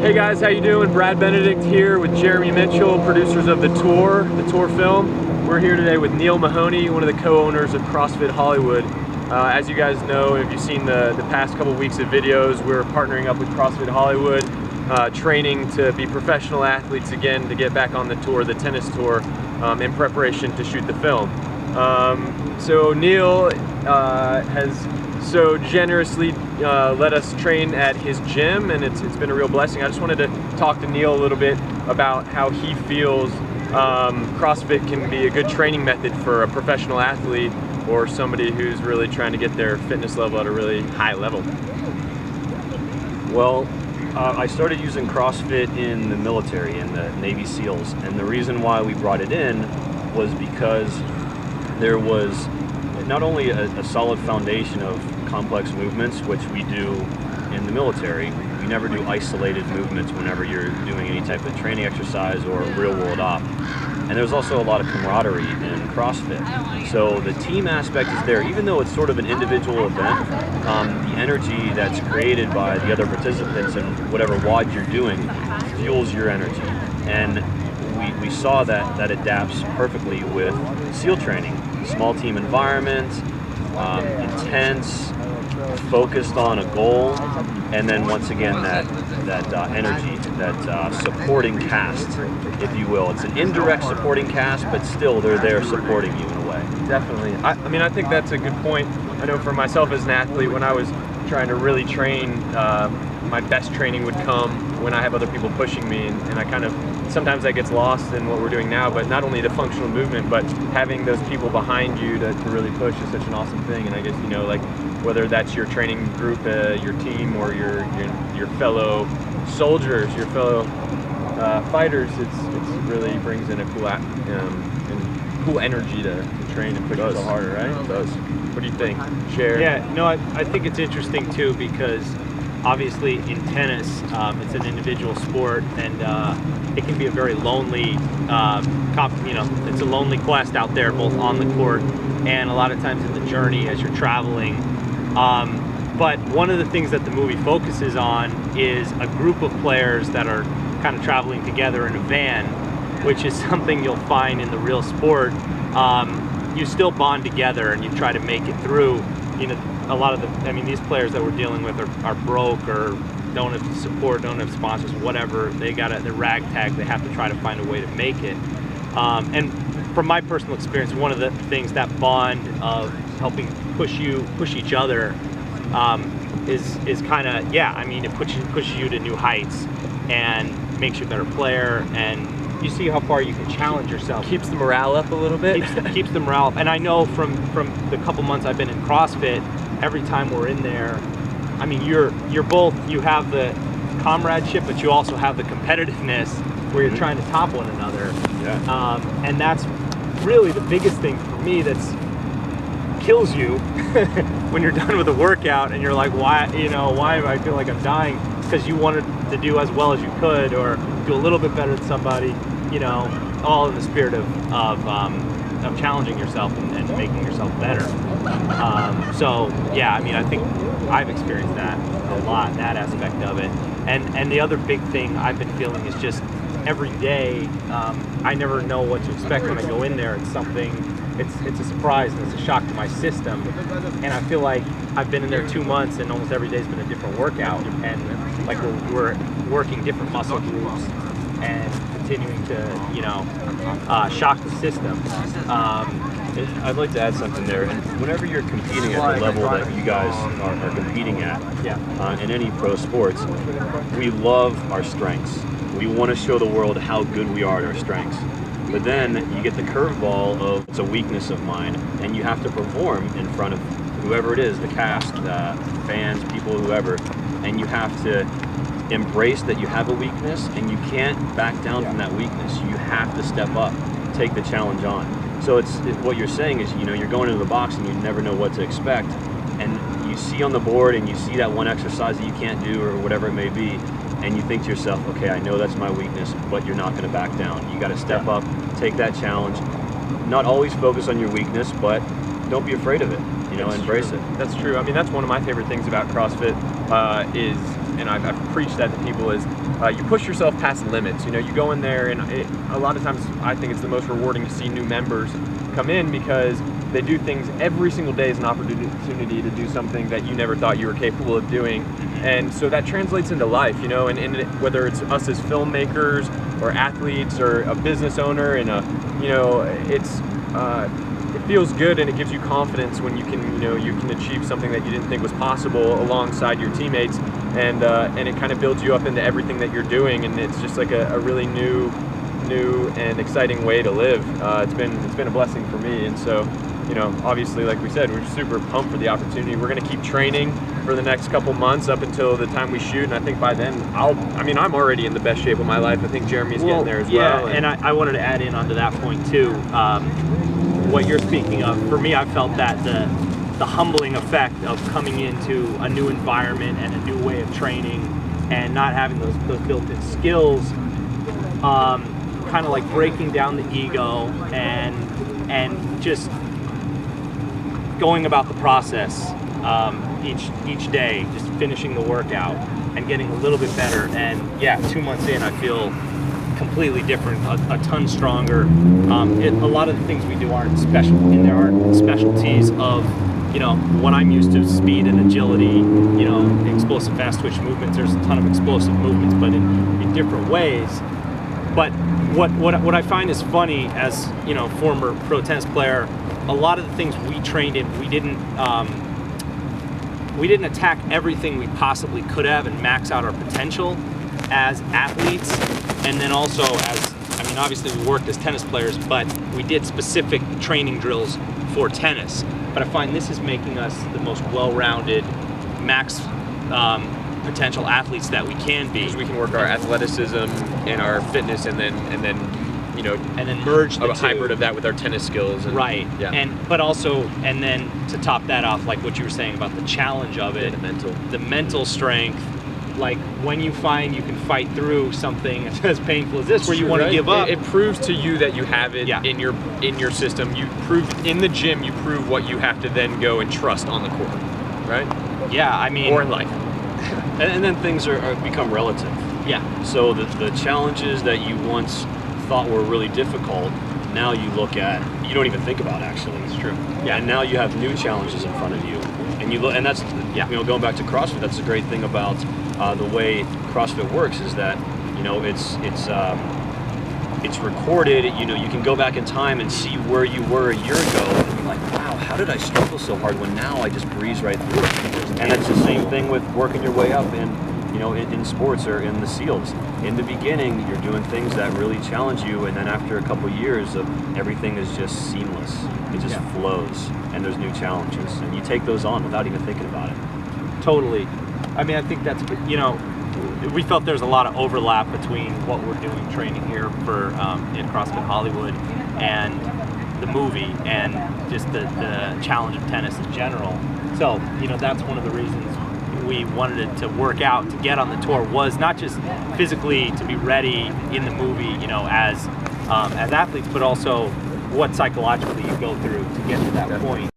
Hey guys, how you doing? Brad Benedict here with Jeremy Mitchell, producers of the tour film. We're here today with Neil Mahoney, one of the co-owners of CrossFit Hollywood. As you guys know, if you've seen the past couple weeks of videos, we're partnering up with CrossFit Hollywood, training to be professional athletes again to get back on the tour, the tennis tour, in preparation to shoot the film. So Neil has so generously let us train at his gym, and it's been a real blessing. I just wanted to talk to Neil a little bit about how he feels CrossFit can be a good training method for a professional athlete or somebody who's really trying to get their fitness level at a really high level. Well, I started using CrossFit in the military, in the Navy SEALs, and the reason why we brought it in was because there was not only a solid foundation of complex movements, which we do in the military. You never do isolated movements whenever you're doing any type of training exercise or real world op. And there's also a lot of camaraderie in CrossFit. So the team aspect is there, even though it's sort of an individual event. The energy that's created by the other participants and whatever WOD you're doing fuels your energy. And we saw that adapts perfectly with SEAL training. Small team environment, intense, focused on a goal, and then once again that energy, that supporting cast, if you will. It's an indirect supporting cast, but still they're there supporting you in a way. Definitely. I mean, I think that's a good point. I know for myself as an athlete, when I was trying to really train, my best training would come when I have other people pushing me, and I kind of, sometimes that gets lost in what we're doing now, but not only the functional movement, but having those people behind you to really push is such an awesome thing. And I guess, you know, like whether that's your training group, your team, or your fellow soldiers, your fellow fighters, it really brings in a cool energy to train and push yourself harder, right? It does. What do you think? Share. Yeah, no, I think it's interesting too, because obviously in tennis, it's an individual sport, and it can be a very lonely, it's a lonely quest out there, both on the court and a lot of times in the journey as you're traveling. But one of the things that the movie focuses on is a group of players that are kind of traveling together in a van, which is something you'll find in the real sport. You still bond together and you try to make it through. You know, a lot of these players that we're dealing with are broke or don't have support, don't have sponsors, whatever. They're ragtag. They have to try to find a way to make it. And from my personal experience, one of the things, that bond of helping push each other, is kind of, it pushes you to new heights and makes you a better player, and you see how far you can challenge yourself. Keeps the morale up a little bit. Keeps the morale up. And I know from the couple months I've been in CrossFit, every time we're in there, I mean, you have the comradeship, but you also have the competitiveness where you're trying to top one another. Yeah. And that's really the biggest thing for me that's kills you when you're done with a workout and you're like, why do I feel like I'm dying? Because you wanted to do as well as you could, or do a little bit better than somebody, all in the spirit of challenging yourself and making yourself better. I think I've experienced that a lot, that aspect of it. And the other big thing I've been feeling is just every day, I never know what to expect when I go in there. It's a surprise and it's a shock to my system. And I feel like I've been in there 2 months and almost every day's been a different workout. And like we're working different muscle groups and continuing to, shock the system. I'd like to add something there. And whenever you're competing at the level that you guys are competing at, in any pro sports, we love our strengths. We want to show the world how good we are at our strengths. But then you get the curveball of, it's a weakness of mine, and you have to perform in front of whoever it is, the cast, the fans, people, whoever, and you have to embrace that you have a weakness, and you can't back down from that weakness. You have to step up, take the challenge on. So what you're saying is, you're going into the box and you never know what to expect, and you see on the board and you see that one exercise that you can't do or whatever it may be, and you think to yourself, okay, I know that's my weakness, but you're not going to back down. You got to step up, take that challenge, not always focus on your weakness, but don't be afraid of it, embrace it. That's true. I mean, that's one of my favorite things about CrossFit, is and I've preached that to people, is you push yourself past limits. You know, you go in there, and a lot of times I think it's the most rewarding to see new members come in, because they do things every single day as an opportunity to do something that you never thought you were capable of doing. And so that translates into life, you know, and whether it's us as filmmakers or athletes or a business owner, and you know, it feels good, and it gives you confidence when you can achieve something that you didn't think was possible alongside your teammates, and it kind of builds you up into everything that you're doing, and it's just like a really new and exciting way to live. It's been a blessing for me, and so, you know, obviously, like we said, we're super pumped for the opportunity. We're going to keep training for the next couple months up until the time we shoot, and I think by then I'm already in the best shape of my life. I think Jeremy's getting there as well. And I wanted to add in onto that point too. What you're speaking of, for me, I felt that the humbling effect of coming into a new environment and a new way of training, and not having those built-in skills, kind of like breaking down the ego and just going about the process each day, just finishing the workout and getting a little bit better. And yeah, 2 months in, I feel completely different, a ton stronger. A lot of the things we do aren't special, and there aren't specialties of, you know, what I'm used to: speed and agility, you know, explosive fast twitch movements. There's a ton of explosive movements, but in different ways. But what I find is funny, as, you know, former pro tennis player, a lot of the things we trained in, we didn't attack everything we possibly could have and max out our potential as athletes. And then also obviously we worked as tennis players, but we did specific training drills for tennis. But I find this is making us the most well-rounded, max potential athletes that we can be. Because we can work our athleticism and our fitness, and then you know, and then merge the a hybrid of that with our tennis skills. And, right. Yeah. And then to top that off, like what you were saying about the challenge of it, the mental strength. Like when you find you can fight through something as painful as this, where you want to give up, it proves to you that you have it in your system. You prove in the gym, you prove what you have to then go and trust on the court, right? Yeah, I mean, or in life. And then things are become relative. Yeah. So the challenges that you once thought were really difficult, now you look at, you don't even think about, actually. It's true. Yeah. And now you have new challenges in front of you, and you look, and that's, you know, going back to CrossFit, that's the great thing about the way CrossFit works, is that, you know, it's recorded. You know, you can go back in time and see where you were a year ago, and be like, wow, how did I struggle so hard when now I just breeze right through it? And it's the same thing with working your way up in, you know, in sports or in the SEALs. In the beginning, you're doing things that really challenge you, and then after a couple years of everything is just seamless. It just flows, and there's new challenges, and you take those on without even thinking about it. Totally. I mean, I think that's, you know, we felt there's a lot of overlap between what we're doing training here for in CrossFit Hollywood and the movie, and just the challenge of tennis in general. So, you know, that's one of the reasons we wanted it to work out, to get on the tour, was not just physically to be ready in the movie, you know, as athletes, but also what psychologically you go through to get to that point.